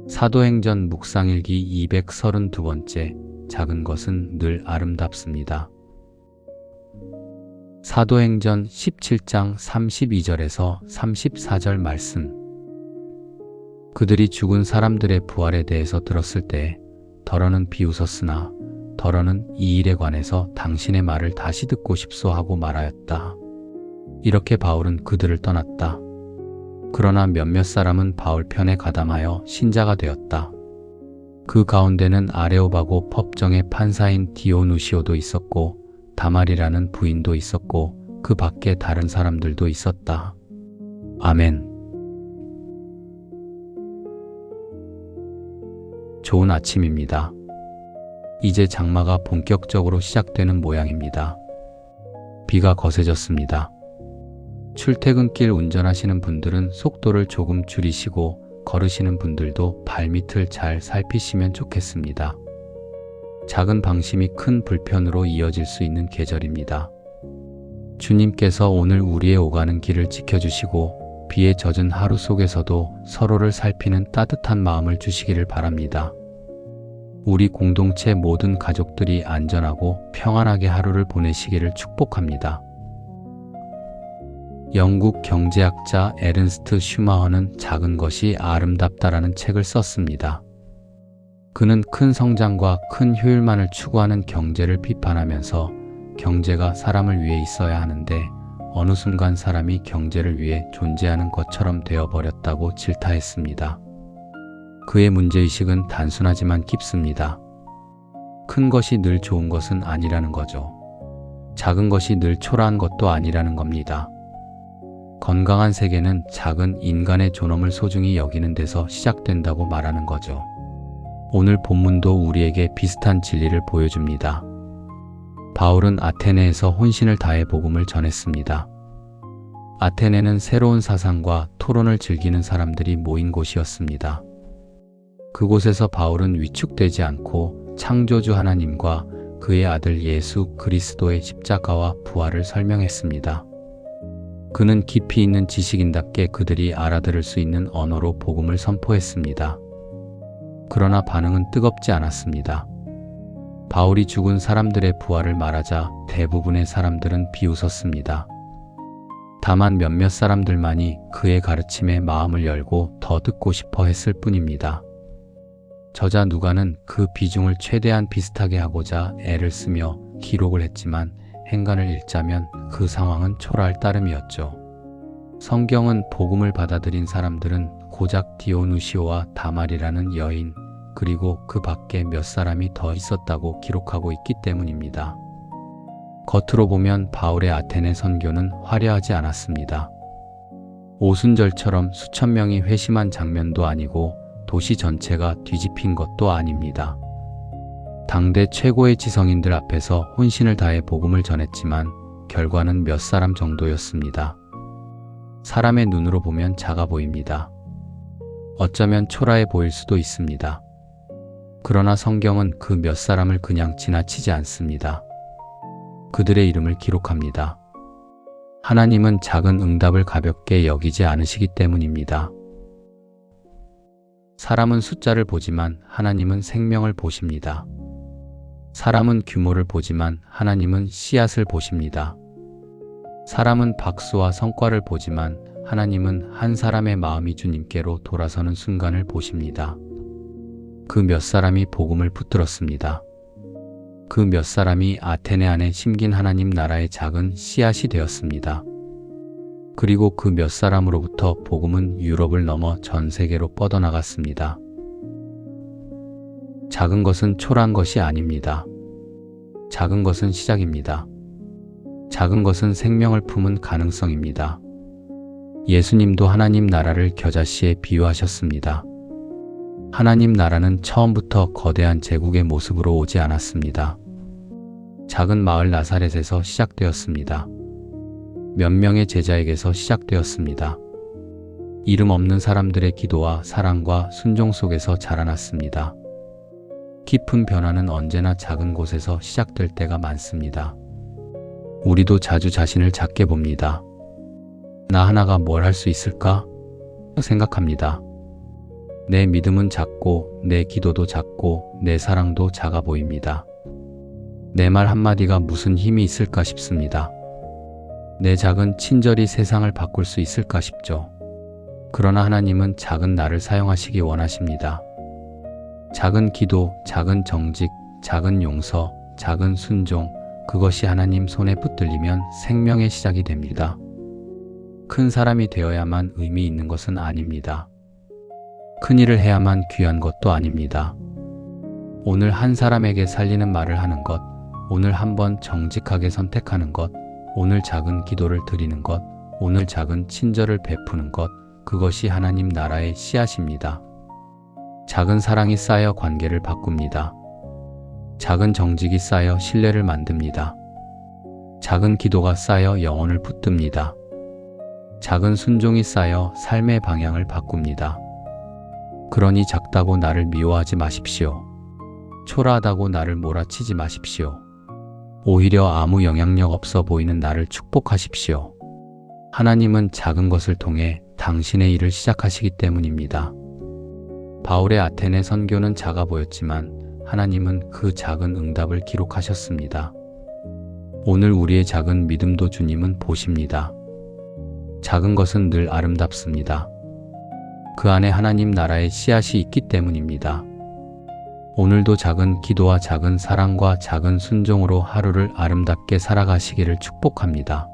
사도행전 묵상일기 232번째 작은 것은 늘 아름답습니다. 사도행전 17장 32절에서 34절 말씀. 그들이 죽은 사람들의 부활에 대해서 들었을 때 더러는 비웃었으나 더러는 이 일에 관해서 당신의 말을 다시 듣고 싶소 하고 말하였다. 이렇게 바울은 그들을 떠났다. 그러나 몇몇 사람은 바울 편에 가담하여 신자가 되었다. 그 가운데는 아레오바고 법정의 판사인 디오누시오도 있었고 다말이라는 부인도 있었고 그 밖에 다른 사람들도 있었다. 아멘. 좋은 아침입니다. 이제 장마가 본격적으로 시작되는 모양입니다. 비가 거세졌습니다. 출퇴근길 운전하시는 분들은 속도를 조금 줄이시고 걸으시는 분들도 발밑을 잘 살피시면 좋겠습니다. 작은 방심이 큰 불편으로 이어질 수 있는 계절입니다. 주님께서 오늘 우리의 오가는 길을 지켜주시고 비에 젖은 하루 속에서도 서로를 살피는 따뜻한 마음을 주시기를 바랍니다. 우리 공동체 모든 가족들이 안전하고 평안하게 하루를 보내시기를 축복합니다. 영국 경제학자 에른스트 슈마허는 작은 것이 아름답다라는 책을 썼습니다. 그는 큰 성장과 큰 효율만을 추구하는 경제를 비판하면서 경제가 사람을 위해 있어야 하는데 어느 순간 사람이 경제를 위해 존재하는 것처럼 되어버렸다고 질타했습니다. 그의 문제의식은 단순하지만 깊습니다. 큰 것이 늘 좋은 것은 아니라는 거죠. 작은 것이 늘 초라한 것도 아니라는 겁니다. 건강한 세계는 작은 인간의 존엄을 소중히 여기는 데서 시작된다고 말하는 거죠. 오늘 본문도 우리에게 비슷한 진리를 보여줍니다. 바울은 아테네에서 혼신을 다해 복음을 전했습니다. 아테네는 새로운 사상과 토론을 즐기는 사람들이 모인 곳이었습니다. 그곳에서 바울은 위축되지 않고 창조주 하나님과 그의 아들 예수 그리스도의 십자가와 부활을 설명했습니다. 그는 깊이 있는 지식인답게 그들이 알아들을 수 있는 언어로 복음을 선포했습니다. 그러나 반응은 뜨겁지 않았습니다. 바울이 죽은 사람들의 부활을 말하자 대부분의 사람들은 비웃었습니다. 다만 몇몇 사람들만이 그의 가르침에 마음을 열고 더 듣고 싶어 했을 뿐입니다. 저자 누가는 그 비중을 최대한 비슷하게 하고자 애를 쓰며 기록을 했지만 행간을 읽자면 그 상황은 초라할 따름이었죠. 성경은 복음을 받아들인 사람들은 고작 디오누시오와 다말이라는 여인 그리고 그 밖에 몇 사람이 더 있었다고 기록하고 있기 때문입니다. 겉으로 보면 바울의 아테네 선교는 화려하지 않았습니다. 오순절처럼 수천 명이 회심한 장면도 아니고 도시 전체가 뒤집힌 것도 아닙니다. 당대 최고의 지성인들 앞에서 혼신을 다해 복음을 전했지만 결과는 몇 사람 정도였습니다. 사람의 눈으로 보면 작아 보입니다. 어쩌면 초라해 보일 수도 있습니다. 그러나 성경은 그 몇 사람을 그냥 지나치지 않습니다. 그들의 이름을 기록합니다. 하나님은 작은 응답을 가볍게 여기지 않으시기 때문입니다. 사람은 숫자를 보지만 하나님은 생명을 보십니다. 사람은 규모를 보지만 하나님은 씨앗을 보십니다. 사람은 박수와 성과를 보지만 하나님은 한 사람의 마음이 주님께로 돌아서는 순간을 보십니다. 그 몇 사람이 복음을 붙들었습니다. 그 몇 사람이 아테네 안에 심긴 하나님 나라의 작은 씨앗이 되었습니다. 그리고 그 몇 사람으로부터 복음은 유럽을 넘어 전 세계로 뻗어나갔습니다. 작은 것은 초라한 것이 아닙니다. 작은 것은 시작입니다. 작은 것은 생명을 품은 가능성입니다. 예수님도 하나님 나라를 겨자씨에 비유하셨습니다. 하나님 나라는 처음부터 거대한 제국의 모습으로 오지 않았습니다. 작은 마을 나사렛에서 시작되었습니다. 몇 명의 제자에게서 시작되었습니다. 이름 없는 사람들의 기도와 사랑과 순종 속에서 자라났습니다. 깊은 변화는 언제나 작은 곳에서 시작될 때가 많습니다. 우리도 자주 자신을 작게 봅니다. 나 하나가 뭘 할 수 있을까? 생각합니다. 내 믿음은 작고 내 기도도 작고 내 사랑도 작아 보입니다. 내 말 한마디가 무슨 힘이 있을까 싶습니다. 내 작은 친절이 세상을 바꿀 수 있을까 싶죠. 그러나 하나님은 작은 나를 사용하시기 원하십니다. 작은 기도, 작은 정직, 작은 용서, 작은 순종, 그것이 하나님 손에 붙들리면 생명의 시작이 됩니다. 큰 사람이 되어야만 의미 있는 것은 아닙니다. 큰 일을 해야만 귀한 것도 아닙니다. 오늘 한 사람에게 살리는 말을 하는 것, 오늘 한번 정직하게 선택하는 것, 오늘 작은 기도를 드리는 것, 오늘 작은 친절을 베푸는 것, 그것이 하나님 나라의 씨앗입니다. 작은 사랑이 쌓여 관계를 바꿉니다. 작은 정직이 쌓여 신뢰를 만듭니다. 작은 기도가 쌓여 영혼을 붙듭니다. 작은 순종이 쌓여 삶의 방향을 바꿉니다. 그러니 작다고 나를 미워하지 마십시오. 초라하다고 나를 몰아치지 마십시오. 오히려 아무 영향력 없어 보이는 나를 축복하십시오. 하나님은 작은 것을 통해 당신의 일을 시작하시기 때문입니다. 바울의 아테네 선교는 작아 보였지만 하나님은 그 작은 응답을 기록하셨습니다. 오늘 우리의 작은 믿음도 주님은 보십니다. 작은 것은 늘 아름답습니다. 그 안에 하나님 나라의 씨앗이 있기 때문입니다. 오늘도 작은 기도와 작은 사랑과 작은 순종으로 하루를 아름답게 살아가시기를 축복합니다.